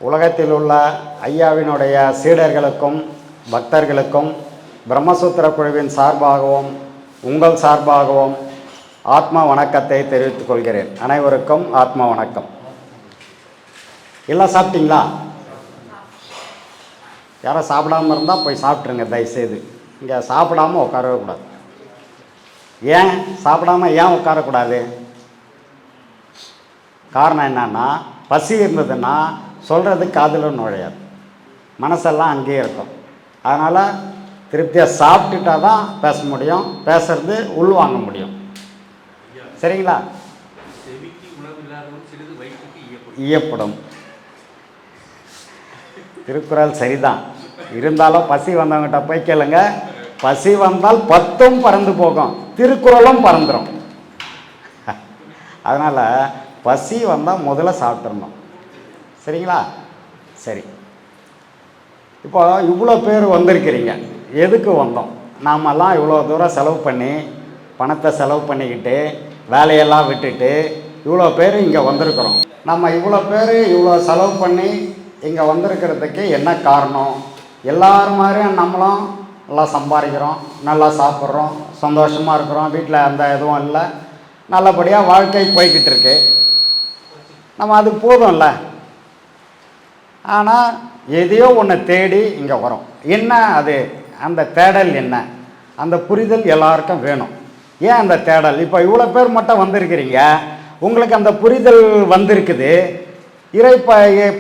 உலகத்தில் உள்ள ஐயாவினுடைய சீடர்களுக்கும் பக்தர்களுக்கும் பிரம்மசூத்திர குழுவின் சார்பாகவும் உங்கள் சார்பாகவும் ஆத்ம வணக்கத்தை தெரிவித்துக் கொள்கிறேன். அனைவருக்கும் ஆத்ம வணக்கம். எல்லாம் சாப்பிட்டீங்களா? யாரும் சாப்பிடாமல் இருந்தால் போய் சாப்பிட்ருங்க தயவுசெய்து. இங்கே சாப்பிடாமல் உட்காரவே கூடாது. ஏன் சாப்பிடாமல் ஏன் உட்காரக்கூடாது? காரணம் என்னன்னா, பசி இருந்ததுன்னா சொல்கிறது காதில் நுழையாது, மனசெல்லாம் அங்கேயே இருக்கும். அதனால் திருப்தியாக சாப்பிட்டுட்டா தான் பேச முடியும், பேசுறது உள்வாங்க முடியும். சரிங்களா? ஈயப்படும் திருக்குறள் சரிதான். இருந்தாலும் பசி வந்தவங்கிட்ட போய் கேளுங்க. பசி வந்தால் 10ம் பறந்து போகும், திருக்குறளும் பறந்துடும். அதனால் பசி வந்தால் முதல்ல சாப்பிட்றணும். சரிங்களா? சரி, இப்போ இவ்வளோ பேர் வந்திருக்கிறீங்க. எதுக்கு வந்தோம்? நாமெல்லாம் இவ்வளோ தூரம் செலவு பண்ணி, பணத்தை செலவு பண்ணிக்கிட்டு, வேலையெல்லாம் விட்டுட்டு இவ்வளோ பேர் இங்கே வந்திருக்கிறோம். நம்ம இவ்வளோ பேர் இவ்வளோ செலவு பண்ணி இங்கே வந்திருக்கிறதுக்கு என்ன காரணம்? எல்லாரும் மாதிரியும் நம்மளும் நல்லா சம்பாதிக்கிறோம், நல்லா சாப்பிட்றோம், சந்தோஷமாக இருக்கிறோம், வீட்டில் அந்த எதுவும் இல்லை, நல்லபடியாக வாழ்க்கை போய்கிட்டு இருக்கு. நம்ம அது போதும்ல. ஆனால் எதையோ ஒன்று தேடி இங்கே வரோம். என்ன அது? அந்த தேடல் என்ன? அந்த புரிதல் எல்லாருக்கும் வேணும். ஏன் அந்த தேடல்? இப்போ இவ்வளோ பேர் மட்டும் வந்திருக்கிறீங்க, உங்களுக்கு அந்த புரிதல் வந்திருக்குது.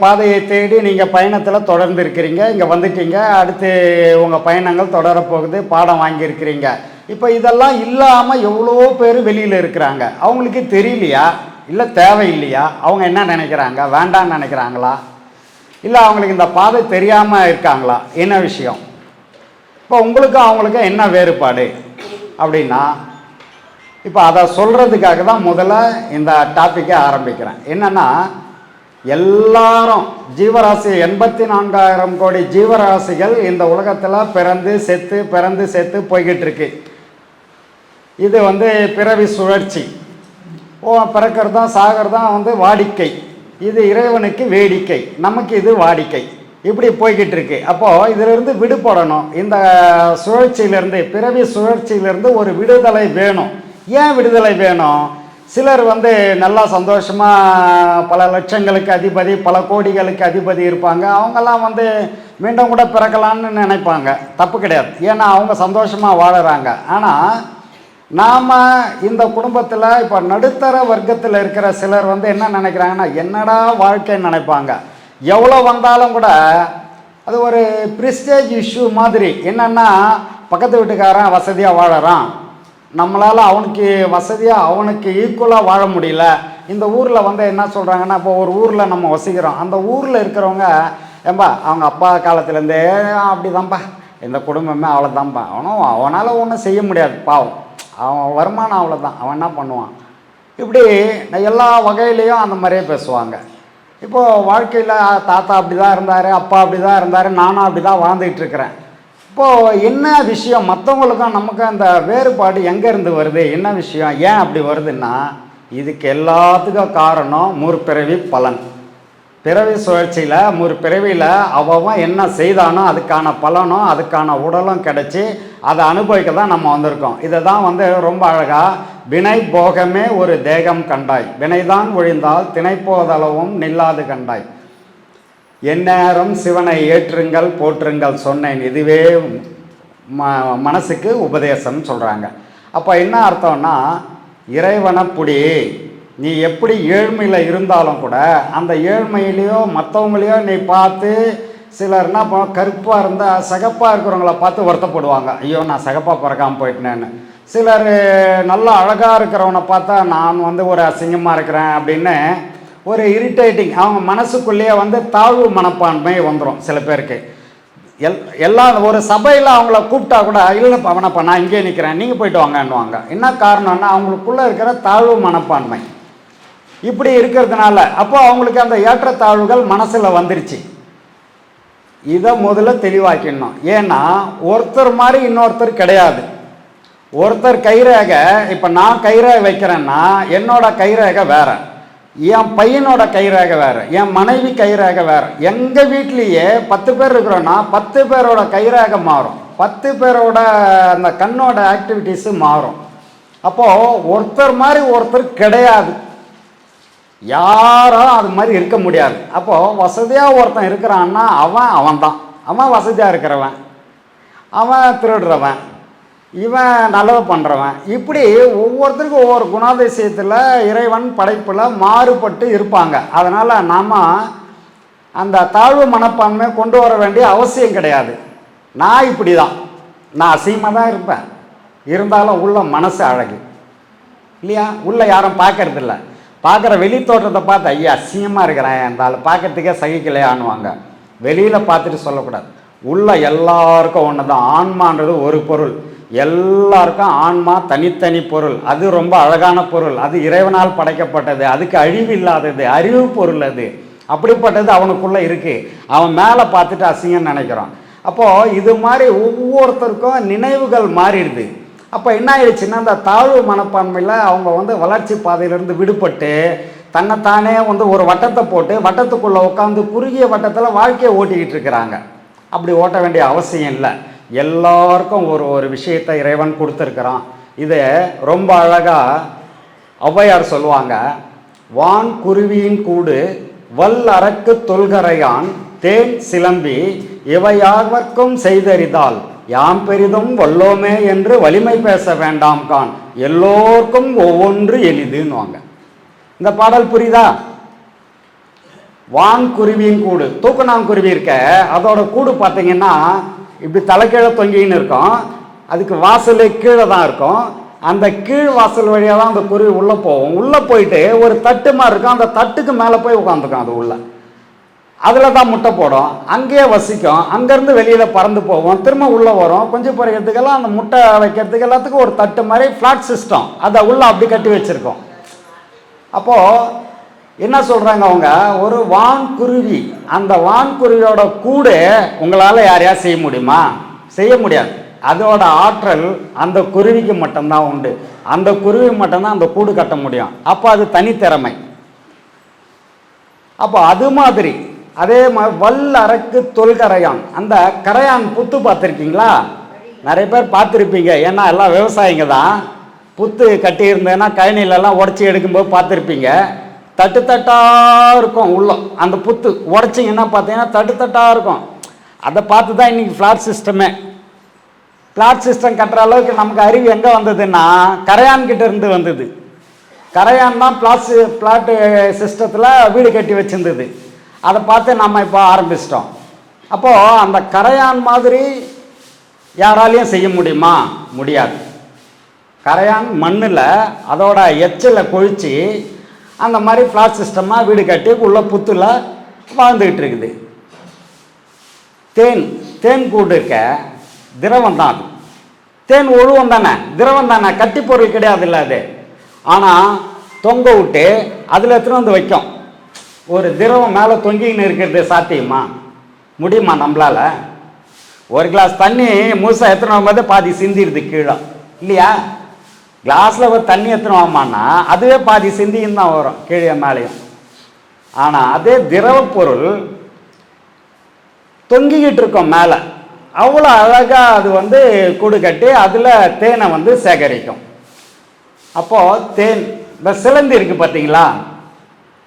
பாதையை தேடி நீங்கள் பயணத்தில் தொடர்ந்து இருக்கிறீங்க, இங்கே வந்துட்டீங்க. அடுத்து உங்கள் பயணங்கள் தொடரப்போகுது, பாடம் வாங்கியிருக்கிறீங்க. இப்போ இதெல்லாம் இல்லாமல் எவ்வளோ பேர் வெளியில் இருக்கிறாங்க. அவங்களுக்கு தெரியலையா? இல்லை தேவையில்லையா? அவங்க என்ன நினைக்கிறாங்க? வேண்டான்னு நினைக்கிறாங்களா? இல்லை அவங்களுக்கு இந்த பாதை தெரியாமல் இருக்காங்களா? என்ன விஷயம்? இப்போ உங்களுக்கும் அவங்களுக்கும் என்ன வேறுபாடு அப்படின்னா, இப்போ அதை சொல்கிறதுக்காக தான் முதல்ல இந்த டாப்பிக்கை ஆரம்பிக்கிறேன். என்னென்னா, எல்லாரும் ஜீவராசி 84,000 கோடி ஜீவராசிகள் இந்த உலகத்தில் பிறந்து செத்து போய்கிட்டு இருக்கு. இது பிறவி சுழற்சி. பிறக்கிறதும் சாகிறதும் வாடிக்கை. இது இறைவனுக்கு வேடிக்கை, நமக்கு இது வாடிக்கை. இப்படி போய்கிட்டு இருக்கு. அப்போது இதிலிருந்து விடுபடணும். இந்த சுழற்சியிலேருந்து, பிறவி சுழற்சியிலேருந்து ஒரு விடுதலை வேணும். ஏன் விடுதலை வேணும்? சிலர் நல்லா சந்தோஷமாக பல லட்சங்களுக்கு அதிபதி, பல கோடிகளுக்கு அதிபதி இருப்பாங்க. அவங்கெல்லாம் மீண்டும் கூட பிறக்கலான்னு நினைப்பாங்க. தப்பு கிடையாது, ஏன்னா அவங்க சந்தோஷமாக வாழறாங்க. ஆனால் நாம் இந்த குடும்பத்தில் இப்போ நடுத்தர வர்க்கத்தில் இருக்கிற சிலர் என்ன நினைக்கிறாங்கன்னா, என்னடா வாழ்க்கைன்னு நினைப்பாங்க. எவ்வளோ வந்தாலும் கூட அது ஒரு ப்ரிஸ்டேஜ் இஷ்யூ மாதிரி. என்னென்னா, பக்கத்து வீட்டுக்காரன் வசதியாக வாழறான், நம்மளால் அவனுக்கு வசதியாக அவனுக்கு ஈக்குவலாக வாழ முடியல. இந்த ஊரில் என்ன சொல்கிறாங்கன்னா, இப்போ ஒரு ஊரில் நம்ம வசிக்கிறோம், அந்த ஊரில் இருக்கிறவங்க ஏன்பா அவங்க அப்பா காலத்துலேருந்தே அப்படி தான்ப்பா, இந்த குடும்பமே அவ்வளோதான்ப்பா, அவனால் ஒன்றும் செய்ய முடியாது, பாவம், அவன் வருமானம் அவ்வளோதான், அவன் என்ன பண்ணுவான், இப்படி எல்லா வகையிலையும் அந்த மாதிரியே பேசுவாங்க. இப்போது வாழ்க்கையில் தாத்தா அப்படி தான் இருந்தார், அப்பா அப்படி தான் இருந்தார், நானும் அப்படி தான் வாழ்ந்துக்கிட்டு இருக்கிறேன். இப்போது என்ன விஷயம்? மற்றவங்களுக்கும் நமக்கும் அந்த வேறுபாடு எங்கேருந்து வருது? என்ன விஷயம்? ஏன் அப்படி வருதுன்னா, இதுக்கு எல்லாத்துக்கும் காரணம் முற்பிறவி பலன். பிறவி சுழற்சியில் முற்பிறவியில் அவன் என்ன செய்தானோ அதுக்கான பலனும் அதுக்கான உடலும் கிடச்சி அதை அனுபவிக்க தான் நம்ம வந்திருக்கோம். இதை தான் ரொம்ப அழகாக, வினை போகமே ஒரு தேகம் கண்டாய், வினைதான் ஒழிந்தால் திணைப்போதளவும் நில்லாது கண்டாய், எந்நேரம் சிவனை ஏற்றுங்கள் போற்றுங்கள் சொன்னேன், இதுவே மனசுக்கு உபதேசம் சொல்கிறாங்க. அப்போ என்ன அர்த்தம்னா, இறைவனப்புடி நீ எப்படி ஏழ்மையில் இருந்தாலும் கூட அந்த ஏழ்மையிலையோ மற்றவங்களையோ நீ பார்த்து, சிலர் என்ன கருப்பாக இருந்தால் சகப்பாக இருக்கிறவங்கள பார்த்து வருத்தப்படுவாங்க, ஐயோ நான் சகப்பாக பிறக்காமல் போயிட்டேன்னு. சிலர் நல்லா அழகாக இருக்கிறவனை பார்த்தா நான் ஒரு அசிங்கமாக இருக்கிறேன் அப்படின்னு ஒரு இரிட்டேட்டிங், அவங்க மனசுக்குள்ளேயே தாழ்வு மனப்பான்மை வந்துடும் சில பேருக்கு. எல்லாம் ஒரு சபையில் அவங்கள கூப்பிட்டா கூட, இல்லைப்பா அவனப்பா நான் இங்கே நிற்கிறேன், நீங்கள் போயிட்டு வாங்கன்னுவாங்க. என்ன காரணம்னா, அவங்களுக்குள்ளே இருக்கிற தாழ்வு மனப்பான்மை இப்படி இருக்கிறதுனால. அப்போ அவங்களுக்கு அந்த ஏற்றத்தாழ்வுகள் மனசில் வந்துருச்சு. இதை முதல்ல தெளிவாக்கிடணும். ஏன்னா ஒருத்தர் மாதிரி இன்னொருத்தர் கிடையாது. ஒருத்தர் கைரேகை, இப்போ நான் கைரேகை வைக்கிறேன்னா என்னோட கைரேகை வேற, என் பையனோட கைரேகை வேறு, என் மனைவி கைரேகை வேறு. எங்கள் வீட்லேயே 10 பேர் இருக்கிறோன்னா 10 பேரோட கைரேகை மாறும், 10 பேரோட அந்த கண்ணோட ஆக்டிவிட்டீஸு மாறும். அப்போது ஒருத்தர் மாதிரி ஒருத்தர் கிடையாது, யாரும் அது மாதிரி இருக்க முடியாது. அப்போது வசதியாக ஒருத்தன் இருக்கிறான்னா அவன் தான், அவன் வசதியாக இருக்கிறவன், அவன் திருடுறவன், இவன் நல்லது பண்ணுறவன். இப்படி ஒவ்வொருத்தருக்கும் ஒவ்வொரு குணாதிசயத்தில் இறைவன் படைப்பில் மாறுபட்டு இருப்பாங்க. அதனால் நாம் அந்த தாழ்வு மனப்பான்மை கொண்டு வர வேண்டிய அவசியம் கிடையாது. நான் இப்படி தான், நான் அசிங்கமாக தான் இருப்பேன், இருந்தாலும் உள்ள மனசு அழகு இல்லையா? உள்ளே யாரும் பார்க்கறதில்ல, பார்க்குற வெளி தோற்றத்தை பார்த்து ஐயா அசிங்கமாக இருக்கிறேன் இருந்தாலும் பார்க்கறதுக்கே சகிக்கலையானுவாங்க. வெளியில் பார்த்துட்டு சொல்லக்கூடாது. உள்ள எல்லாருக்கும் ஒன்று தான். ஆன்மான்றது ஒரு பொருள், எல்லாருக்கும் ஆன்மா தனித்தனி பொருள், அது ரொம்ப அழகான பொருள், அது இறைவனால் படைக்கப்பட்டது, அதுக்கு அழிவு இல்லாதது, அறிவு பொருள். அது அப்படிப்பட்டது அவனுக்குள்ளே இருக்குது. அவன் மேலே பார்த்துட்டு அசிங்கன்னு நினைக்கிறான். அப்போது இது மாதிரி ஒவ்வொருத்தருக்கும் நினைவுகள் மாறிடுது. அப்போ என்ன ஆயிடுச்சுன்னா அந்த தாழ்வு மனப்பான்மையில் அவங்க வளர்ச்சி பாதையிலேருந்து விடுபட்டு தன்னைத்தானே ஒரு வட்டத்தை போட்டு வட்டத்துக்குள்ளே உட்காந்து குறுகிய வட்டத்தில் வாழ்க்கையை ஓட்டிக்கிட்டு இருக்கிறாங்க. அப்படி ஓட்ட வேண்டிய அவசியம் இல்லை. எல்லாருக்கும் ஒரு விஷயத்தை இறைவன் கொடுத்துருக்கிறான். இதை ரொம்ப அழகாக ஔவையார் சொல்லுவாங்க. வான் குருவியின் கூடு வல் அரக்கு தொல்கரையான் தேன் சிலம்பி இவையாவர்க்கும் செய்தறிதால் யாம் பெரிதும் வல்லோமே என்று வலிமை பேச வேண்டாம் கான், எல்லோருக்கும் ஒவ்வொன்று எளிதுன்னுவாங்க. இந்த பாடல் புரியுதா? வான் குருவியின் கூடு, தூக்கணாங்குருவி இருக்க, அதோட கூடு பார்த்தீங்கன்னா இப்படி தலைக்கீழே தொங்கின்னு இருக்கும். அதுக்கு வாசல் கீழே தான் இருக்கும். அந்த கீழ் வாசல் வழியாக தான் அந்த குருவி உள்ளே போகும். உள்ளே போயிட்டு ஒரு தட்டு மாதிரி இருக்கும், அந்த தட்டுக்கு மேலே போய் உட்காந்துக்கும். அது உள்ள அதில் தான் முட்டை போடும், அங்கேயே வசிக்கும். அங்கேருந்து வெளியில் பறந்து போகும், திரும்ப உள்ளே வரும். கொஞ்சம் பறிக்கிறதுக்கெல்லாம் அந்த முட்டை வைக்கிறதுக்கு எல்லாத்துக்கும் ஒரு தட்டு மாதிரி ஃப்ளாட் சிஸ்டம், அதை உள்ளே அப்படி கட்டி வச்சுருக்கோம். அப்போது என்ன சொல்கிறாங்க அவங்க, ஒரு வான்குருவி, அந்த வான்குருவியோட கூடு உங்களால் யாரையா செய்ய முடியுமா? செய்ய முடியாது. அதோட ஆற்றல் அந்த குருவிக்கு மட்டும்தான் உண்டு. அந்த குருவி மட்டும்தான் அந்த கூடு கட்ட முடியும். அப்போ அது தனித்திறமை. அப்போ அது மாதிரி அதே மாதிரி வல் அரக்கு தொல்கரையான், அந்த கரையான் புத்து பார்த்துருக்கீங்களா? நிறைய பேர் பார்த்துருப்பீங்க, ஏன்னா எல்லாம் விவசாயிங்க தான். புத்து கட்டியிருந்தேன்னா கழனிலெல்லாம் உடச்சி எடுக்கும்போது பார்த்துருப்பீங்க. தட்டு தட்டாக இருக்கும் உள்ள. அந்த புத்து உடச்சிங்கன்னா பார்த்தீங்கன்னா தட்டு தட்டாக இருக்கும். அதை பார்த்து தான் இன்றைக்கி ஃப்ளாட் சிஸ்டமே. ஃப்ளாட் சிஸ்டம் கட்டுற அளவுக்கு நமக்கு அறிவு எங்கே வந்ததுன்னா கரையான்கிட்ட இருந்து வந்தது. கரையான் தான் ஃப்ளாட்டு சிஸ்டத்தில் வீடு கட்டி வச்சுருந்தது. அதை பார்த்து நம்ம இப்போ ஆரம்பிச்சிட்டோம். அப்போது அந்த கரையான் மாதிரி யாராலையும் செய்ய முடியுமா? முடியாது. கரையான் மண்ணில் அதோட எச்சலை கொழித்து அந்த மாதிரி ஃப்ளாட் சிஸ்டமாக வீடு கட்டி உள்ள புத்தில் வாழ்ந்துக்கிட்டு இருக்குது. தேன் கூடு இருக்க திரவம் தான். அது தேன் ஒழுவம் தானே, திரவம் தானே, கட்டி பொருள் கிடையாது இல்லை அது. ஆனால் தொங்க விட்டு அதில் எடுத்துகிட்டு வந்து வைக்கும். ஒரு திரவம் மேலே தொங்கின்னு இருக்கிறது சாத்தியமா? முடியுமா நம்மளால்? ஒரு கிளாஸ் தண்ணி முழுசாக எடுத்துன்னு வரும்போது பாதி சிந்திடுது கீழே இல்லையா? கிளாஸில் ஒரு தண்ணி எடுத்துன்னு வாமான்னா அதுவே பாதி சிந்தின்னு தான் வரும் கீழே மேலேயும். ஆனால் அதே திரவ பொருள் தொங்கிக்கிட்டு இருக்கோம் மேலே, அவ்வளோ அழகாக அது கூடு கட்டி அதில் தேனை சேகரிக்கும். அப்போது தேன், இந்த சிலந்தி இருக்குது பார்த்தீங்களா?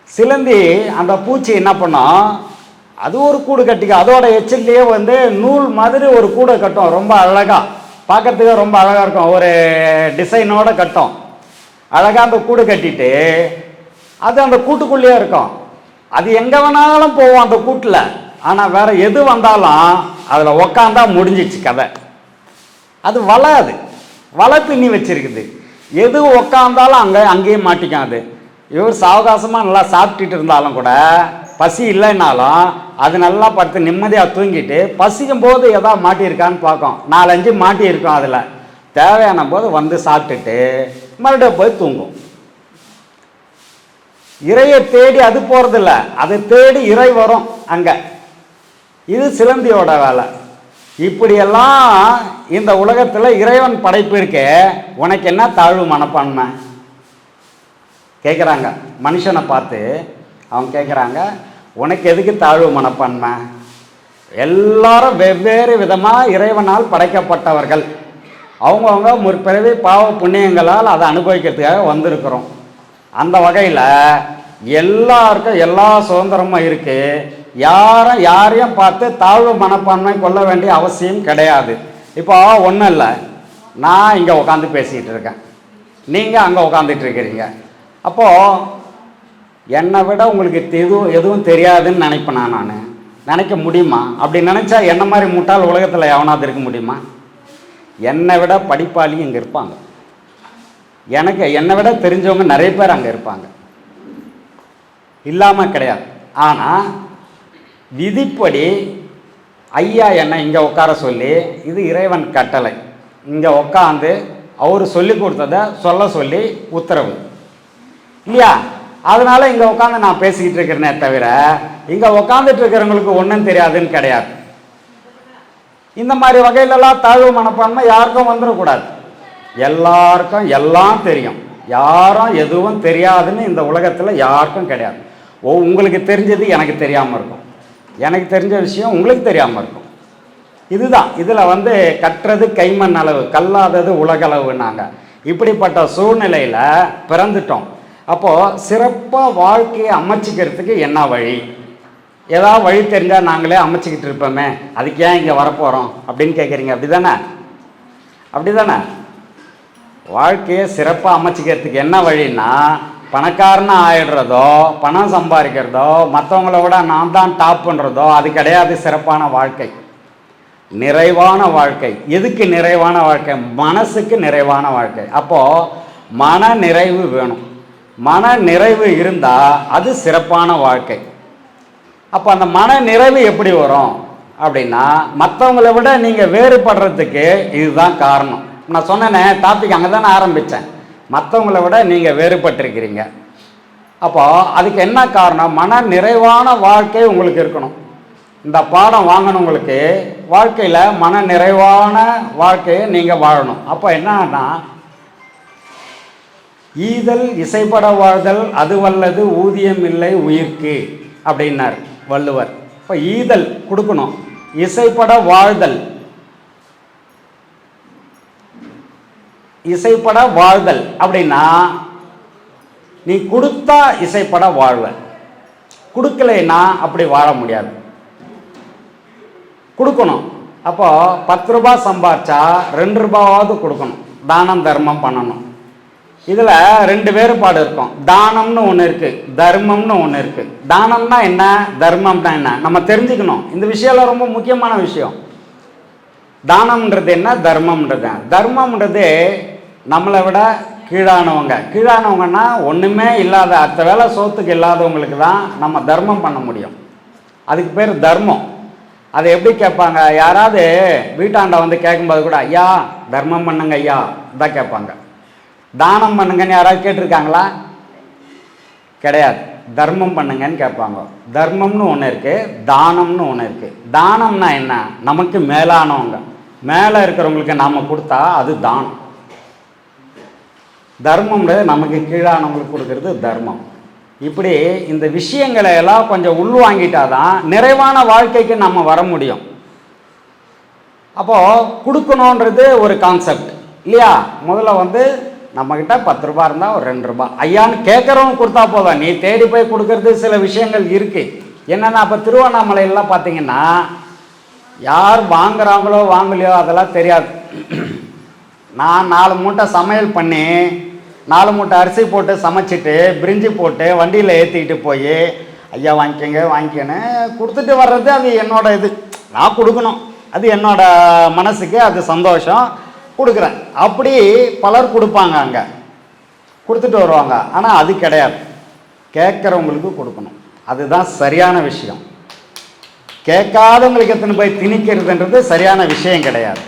சிலந்தி அந்த பூச்சி என்ன பண்ணோம், அது ஒரு கூடு கட்டிக்கும். அதோட எச்சிலேயே நூல் மாதிரி ஒரு கூடை கட்டும். ரொம்ப அழகாக, பார்க்குறதுக்கு ரொம்ப அழகாக இருக்கும். ஒரு டிசைனோடு கட்டும். அழகாக அந்த கூடு கட்டிட்டு அது அந்த கூட்டுக்குள்ளேயே இருக்கும். அது எங்கே வேணாலும் போவோம் அந்த கூட்டில். ஆனால் வேறு எது வந்தாலும் அதில் உக்காந்தா முடிஞ்சிச்சு கதை. அது வலை பின்னி வச்சிருக்குது. எது உக்காந்தாலும் அங்கேயே மாட்டிக்கும். அது இவர் சாவகாசமாக நல்லா சாப்பிட்டுட்டு இருந்தாலும் கூட, பசி இல்லைன்னாலும் அது நல்லா படுத்து நிம்மதியாக தூங்கிட்டு பசிக்கும் போது எதாவது மாட்டியிருக்கான்னு பார்க்கும். 4-5 மாட்டியிருக்கும். அதில் தேவையான போது சாப்பிட்டுட்டு மறுபடியும் போய் தூங்கும். இறையை தேடி அது போகிறதில்ல, அதை தேடி இறை வரும் அங்கே. இது சிலந்தியோட வேலை. இப்படியெல்லாம் இந்த உலகத்தில் இறைவன் படைப்பு இருக்கே, உனக்கு என்ன தாழ்வு மனப்பான்மை கேட்குறாங்க. மனுஷனை பார்த்து அவங்க கேட்குறாங்க, உனக்கு எதுக்கு தாழ்வு மனப்பான்மை? எல்லாரும் வெவ்வேறு விதமாக இறைவனால் படைக்கப்பட்டவர்கள். அவங்கவுங்க முற்பிறவி பாவ புண்ணியங்களால் அதை அனுபவிக்கிறதுக்காக வந்திருக்கிறோம். அந்த வகையில் எல்லாருக்கும் எல்லா சுதந்திரமும் இருக்குது. யாரையும் பார்த்து தாழ்வு மனப்பான்மை கொள்ள வேண்டிய அவசியம் கிடையாது. இப்போ ஒன்றும் இல்லை, நான் இங்கே உட்காந்து பேசிக்கிட்டு இருக்கேன், நீங்கள் அங்கே உட்காந்துட்டு இருக்கிறீங்க. அப்போது என்னை விட உங்களுக்கு எதுவும் தெரியாதுன்னு நினைப்பேனா? நான் நினைக்க முடியுமா? அப்படி நினச்சா என்ன மாதிரி முட்டாள் உலகத்தில் எவனாவது இருக்க முடியுமா? என்னை விட படிப்பாளியும் இங்கே இருப்பாங்க. என்னை விட தெரிஞ்சவங்க நிறைய பேர் அங்கே இருப்பாங்க, இல்லாமல் கிடையாது. ஆனால் விதிப்படி ஐயா என்னை இங்கே உட்கார சொல்லி, இது இறைவன் கட்டளை, இங்கே உட்காந்து அவர் சொல்லி கொடுத்ததை சொல்ல சொல்லி உத்தரவு இல்லையா? அதனால் இங்கே உட்காந்து நான் பேசிக்கிட்டு இருக்கிறேனே தவிர இங்கே உட்காந்துட்டு இருக்கிறவங்களுக்கு ஒன்றும் தெரியாதுன்னு கிடையாது. இந்த மாதிரி வகையிலலாம் தாழ்வு மனப்பான்மை யாருக்கும் வந்துடக்கூடாது. எல்லாருக்கும் எல்லாம் தெரியும், யாரும் எதுவும் தெரியாதுன்னு இந்த உலகத்தில் யாருக்கும் கிடையாது. உங்களுக்கு தெரிஞ்சது எனக்கு தெரியாமல் இருக்கும், எனக்கு தெரிஞ்ச விஷயம் உங்களுக்கு தெரியாமல் இருக்கும். இதுதான் இதில் கற்றது கைமண் அளவு, கல்லாதது உலகளவுனாங்க. இப்படிப்பட்ட சூழ்நிலையில் பிறந்துட்டோம். அப்போது சிறப்பாக வாழ்க்கையை அமைச்சிக்கிறதுக்கு என்ன வழி? ஏதாவது வழி தெரிஞ்சால் நாங்களே அமைச்சிக்கிட்டு இருப்போமே, அதுக்கு ஏன் இங்கே வரப்போகிறோம் அப்படின்னு கேட்குறீங்க. அப்படி தானே வாழ்க்கையை சிறப்பாக அமைச்சிக்கிறதுக்கு என்ன வழின்னா, பணக்காரனாக ஆயிடுறதோ, பணம் சம்பாதிக்கிறதோ, மற்றவங்கள விட நான் தான் டாப் பண்ணுறதோ அது கிடையாது சிறப்பான வாழ்க்கை. நிறைவான வாழ்க்கை. எதுக்கு நிறைவான வாழ்க்கை? மனசுக்கு நிறைவான வாழ்க்கை. அப்போது மன நிறைவு வேணும். மன நிறைவு இருந்தால் அது சிறப்பான வாழ்க்கை. அப்போ அந்த மன நிறைவு எப்படி வரும் அப்படின்னா, மற்றவங்களை விட நீங்கள் வேறுபடுறதுக்கு இதுதான் காரணம். நான் சொன்னேனே, டாபிக் அங்கே தான் ஆரம்பித்தேன். மற்றவங்களை விட நீங்கள் வேறுபட்டிருக்கிறீங்க. அப்போ அதுக்கு என்ன காரணம்? மன நிறைவான வாழ்க்கை உங்களுக்கு இருக்கணும். இந்த பாடம் வாங்கினவங்களுக்கு வாழ்க்கையில் மன நிறைவான வாழ்க்கையை நீங்கள் வாழணும். அப்போ என்னன்னா, ஈதல் இசைப்பட வாழ்தல் அது வல்லது ஊதியம் இல்லை உயிர்க்கு அப்படின்னார் வள்ளுவர். இப்போ ஈதல் கொடுக்கணும், இசைப்பட வாழ்தல். இசைப்பட வாழ்தல் அப்படின்னா நீ கொடுத்தா இசைப்பட வாழ்வ, கொடுக்கலைன்னா அப்படி வாழ முடியாது. கொடுக்கணும். அப்போ 10 ரூபாய் சம்பாதிச்சா 2 ரூபாவது கொடுக்கணும், தானம் தர்மம் பண்ணணும். இதில் 2 வேறுபாடு இருக்கும். தானம்னு ஒன்று இருக்குது, தர்மம்னு ஒன்று இருக்குது. தானம்னா என்ன, தர்மம்னா என்ன நம்ம தெரிஞ்சுக்கணும். இந்த விஷயம்லாம் ரொம்ப முக்கியமான விஷயம். தானம்ன்றது என்ன, தர்மம்ன்றது. தர்மம்ன்றது நம்மளை விட கீழானவங்கன்னா ஒன்றுமே இல்லாத, அடுத்த வேலை சோத்துக்கு இல்லாதவங்களுக்கு தான் நம்ம தர்மம் பண்ண முடியும். அதுக்கு பேர் தர்மம். அதை எப்படி கேட்பாங்க? யாராவது வீட்டாண்ட கேட்கும்போது கூட ஐயா தர்மம் பண்ணுங்க ஐயா தான் கேட்பாங்க. தானம் பண்ணுங்கன்னு யாராவது கேட்டிருக்காங்களா? கிடையாது. தர்மம் பண்ணுங்கன்னு கேட்பாங்க. தர்மம்னு ஒன்று இருக்குது, தானம்னு ஒன்று இருக்குது. தானம்னா என்ன? நமக்கு மேலானவங்க, மேலே இருக்கிறவங்களுக்கு நாம் கொடுத்தா அது தானம். தர்மம்ன்றது நமக்கு கீழானவங்களுக்கு கொடுக்கறது தர்மம். இப்படி இந்த விஷயங்களை எல்லாம் கொஞ்சம் உள்வாங்கிட்டாதான் நிறைவான வாழ்க்கைக்கு நம்ம வர முடியும். அப்போது கொடுக்கணுன்றது ஒரு கான்செப்ட் இல்லையா? முதல்ல நம்மக்கிட்ட 10 ரூபாய் இருந்தால் ஒரு 2 ரூபாய் ஐயான்னு கேட்குறவங்க கொடுத்தா போதும். நீ தேடி போய் கொடுக்கறது சில விஷயங்கள் இருக்குது. என்னென்னா, அப்போ திருவண்ணாமலையெல்லாம் பார்த்தீங்கன்னா யார் வாங்குறாங்களோ வாங்கலையோ அதெல்லாம் தெரியாது. நான் 4 மூட்டை சமையல் பண்ணி 4 மூட்டை அரிசி போட்டு சமைச்சிட்டு பிரிஞ்சி போட்டு வண்டியில் ஏற்றிக்கிட்டு போய் ஐயா வாங்கிக்கன்னு கொடுத்துட்டு வர்றது அது என்னோட இது. நான் கொடுக்கணும், அது என்னோட மனசுக்கு அது சந்தோஷம், கொடுக்குறேன். அப்படி பலர் கொடுப்பாங்க, அங்கே கொடுத்துட்டு வருவாங்க. ஆனால் அது கிடையாது, கேட்குறவங்களுக்கு கொடுக்கணும். அதுதான் சரியான விஷயம். கேட்காதவங்களுக்கு எத்தனை போய் திணிக்கிறதுன்றது சரியான விஷயம் கிடையாது.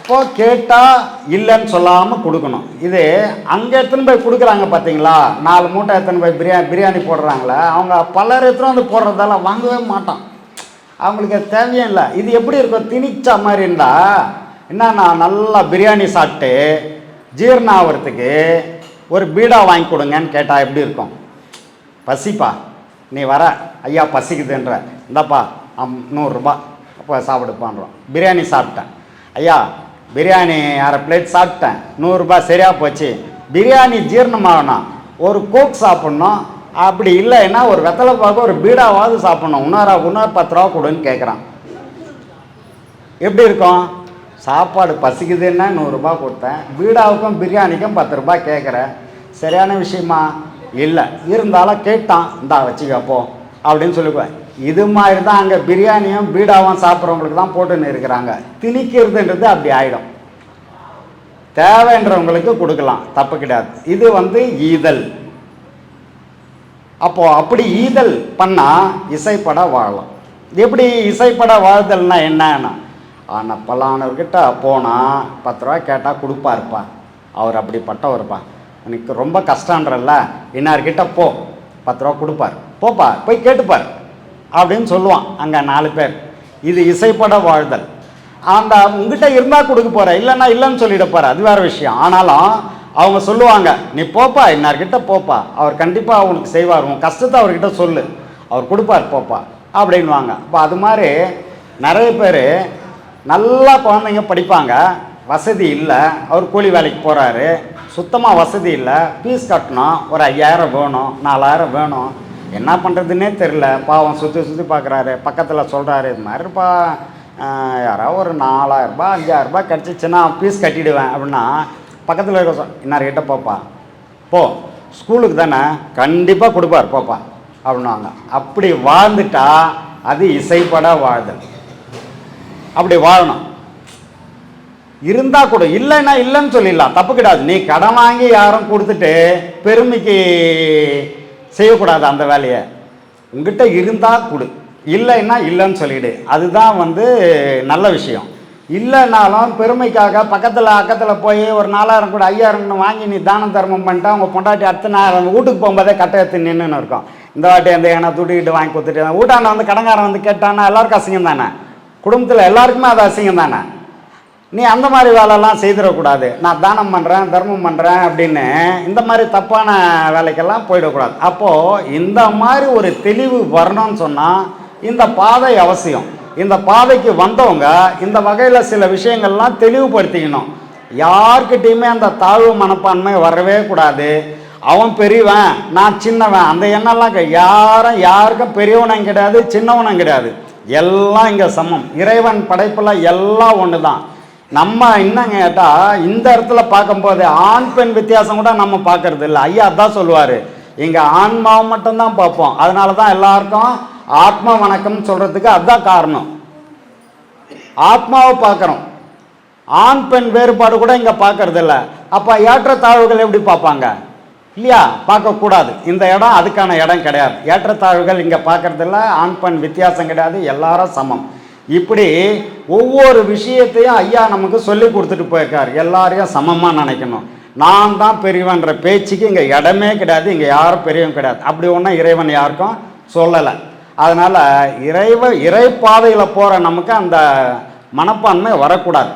இப்போது கேட்டால் இல்லைன்னு சொல்லாமல் கொடுக்கணும். இது அங்கே எத்தனை போய் கொடுக்குறாங்க பார்த்தீங்களா? 4 மூட்டை எத்தனை போய் பிரியாணி போடுறாங்களே, அவங்க பலர் எத்தனை போடுறதால வாங்கவே மாட்டான். அவங்களுக்கு தேவையே இல்லை. இது எப்படி இருக்கும்? திணிச்ச மாதிரி இருந்தால் என்னன்னா, நல்லா பிரியாணி சாப்பிட்டு ஜீரணம் ஆகிறதுக்கு ஒரு பீடா வாங்கி கொடுங்கன்னு கேட்டால் எப்படி இருக்கும்? பசிப்பா, நீ வர, ஐயா பசிக்குதுன்ற, இந்தாப்பா 100 ரூபா, அப்போ சாப்பிடுப்பான்றோம். பிரியாணி சாப்பிட்டேன், ஐயா பிரியாணி 1/2 பிளேட் சாப்பிட்டேன், 100 ரூபா சரியாக போச்சு. பிரியாணி ஜீரணமாகணும், ஒரு கோக் சாப்பிட்ணும், அப்படி இல்லைன்னா ஒரு வெத்தலை பாக்கு ஒரு பீடாவாவது சாப்பிட்ணும், இன்னொரு 10 ரூபா கொடுன்னு கேட்குறான். எப்படி இருக்கும்? சாப்பாடு பசிக்குதுன்னா 100 ரூபா கொடுத்தேன், பீடாவுக்கும் பிரியாணிக்கும் 10 ரூபா கேட்குறேன், சரியான விஷயமா இல்லை. இருந்தாலும் கேட்டான், இந்தா வச்சுக்கப்போ அப்படின்னு சொல்லிக்குவேன். இது மாதிரி தான் அங்கே பிரியாணியும் பீடாவும் சாப்பிட்றவங்களுக்கு தான் போட்டுன்னு இருக்கிறாங்க. திணிக்கிறதுன்றது அப்படி ஆகிடும். தேவைன்றவங்களுக்கு கொடுக்கலாம், தப்பு கிடையாது. இது ஈதல். அப்போது அப்படி ஈதல் பண்ணால் இசைப்பட வாழலாம். எப்படி இசைப்பட வாழ்தல்னா என்னன்னா, ஆனால் பல்லானவர்கிட்ட போனால் 10 ரூபா கேட்டால் கொடுப்பாருப்பா, அவர் அப்படிப்பட்டவர்ப்பா, எனக்கு ரொம்ப கஷ்டன்றல்ல, இன்னார்கிட்ட போ 10 ரூபா கொடுப்பார், போப்பா போய் கேட்டுப்பார் அப்படின்னு சொல்லுவான் அங்கே 4 பேர். இது இசைப்பட வாழ்தல். அந்த உங்ககிட்ட இருந்தால் கொடுக்க போகிற, இல்லைன்னா இல்லைன்னு சொல்லிட போகிற, அது வேறு விஷயம். ஆனாலும் அவங்க சொல்லுவாங்க, நீ போப்பா இன்னார்கிட்ட போப்பா, அவர் கண்டிப்பாக அவனுக்கு செய்வார், உன் கஷ்டத்தை அவர்கிட்ட சொல்லு, அவர் கொடுப்பார் போப்பா அப்படின்வாங்க. அப்போ அது மாதிரி நிறைய பேர் நல்லா குழந்தைங்க படிப்பாங்க, வசதி இல்லை, அவர் கூலி வேலைக்கு போகிறாரு, சுத்தமாக வசதி இல்லை, ஃபீஸ் கட்டணும், ஒரு 5000 வேணும், 4000 வேணும், என்ன பண்ணுறதுன்னே தெரில. பாவம் சுற்றி சுற்றி பார்க்குறாரு, பக்கத்தில் சொல்கிறாரு, இது மாதிரிப்பா யாராவது ஒரு 4000 ரூபாய் 5000 ரூபாய் கிடச்சிச்சின்னா ஃபீஸ் கட்டிடுவேன் அப்படின்னா, பக்கத்தில் இருக்க இன்னார்கிட்ட போப்பா, போ ஸ்கூலுக்கு தானே கண்டிப்பாக கொடுப்பார் போப்பா அப்படின்வாங்க. அப்படி வாழ்ந்துட்டா அது இசைப்பட வாழ்தல். அப்படி வாழணும். இருந்தால் கொடு, இல்லைன்னா இல்லைன்னு சொல்லிடலாம், தப்பு கிடையாது. நீ கடன் வாங்கி யாரும் கொடுத்துட்டு பெருமைக்கு செய்யக்கூடாது அந்த வேலையை. உங்ககிட்ட இருந்தால் கொடு, இல்லைன்னா இல்லைன்னு சொல்லிவிடு, அதுதான் நல்ல விஷயம். இல்லைன்னாலும் பெருமைக்காக பக்கத்தில் அக்கத்தில் போய் ஒரு 4000 கூட 5000 வாங்கி நீ தானம் தர்மம் பண்ணிட்டா உங்கள் பொண்டாட்டி அடுத்த நாள் வீட்டுக்கு போகும்போதே கட்டை எடுத்து நின்றுன்னு இருக்கும். இந்த வாட்டி அந்த ஏன்னா துட்டிக்கிட்டு வாங்கி கொடுத்துட்டு வீட்டாண்ட கடங்காரன் கேட்டான்னா எல்லாருக்கும் அசிங்கம் தானே, குடும்பத்தில் எல்லாருக்குமே அது அசிங்கம் தானே. நீ அந்த மாதிரி வேலைலாம் செய்திடக்கூடாது. நான் தானம் பண்ணுறேன் தர்மம் பண்ணுறேன் அப்படின்னு இந்த மாதிரி தப்பான வேலைக்கெல்லாம் போயிடக்கூடாது. அப்போது இந்த மாதிரி ஒரு தெளிவு வரணும்னு சொன்னால் இந்த பாதை அவசியம். இந்த பாதைக்கு வந்தவங்க இந்த வகையில் சில விஷயங்கள்லாம் தெளிவுபடுத்திக்கணும். யார்கிட்டையுமே அந்த தாழ்வு மனப்பான்மை வரவே கூடாது. அவன் பெரியவன் நான் சின்னவன் அந்த எண்ணெல்லாம் யாருக்கும் பெரியவனும் கிடையாது சின்னவனும் கிடையாது, எல்லாம் இங்கே சமம். இறைவன் படைப்பில் எல்லாம் ஒன்று தான். நம்ம என்னங்க கேட்டால் இந்த இடத்துல பார்க்கும்போது ஆண் பெண் வித்தியாசம் கூட நம்ம பார்க்கறது இல்லை. ஐயா அதான் சொல்லுவார், இங்கே ஆன்மாவை மட்டும்தான் பார்ப்போம். அதனால தான் எல்லாருக்கும் ஆத்மா வணக்கம் சொல்கிறதுக்கு அதுதான் காரணம். ஆத்மாவை பார்க்குறோம், ஆண் பெண் வேறுபாடு கூட இங்கே பார்க்கறது இல்லை. அப்போ ஏற்றத்தாழ்வுகள் எப்படி பார்ப்பாங்க இல்லையா? பார்க்கக்கூடாது. இந்த இடம் அதுக்கான இடம் கிடையாது. ஏற்றத்தாழ்வுகள் இங்கே பார்க்கறதில்ல, ஆண் பெண் வித்தியாசம் கிடையாது, எல்லாரும் சமம். இப்படி ஒவ்வொரு விஷயத்தையும் ஐயா நமக்கு சொல்லி கொடுத்துட்டு போயிருக்கார். எல்லாரையும் சமமாக நினைக்கணும். நான் தான் பெரியவன்ற பேச்சுக்கு இங்கே இடமே கிடையாது, இங்கே யாரும் பெரியவன் கிடையாது. அப்படி ஒன்றும் இறைவன் யாருக்கும் சொல்லலை. அதனால் இறை பாதையில் போகிற நமக்கு அந்த மனப்பான்மை வரக்கூடாது.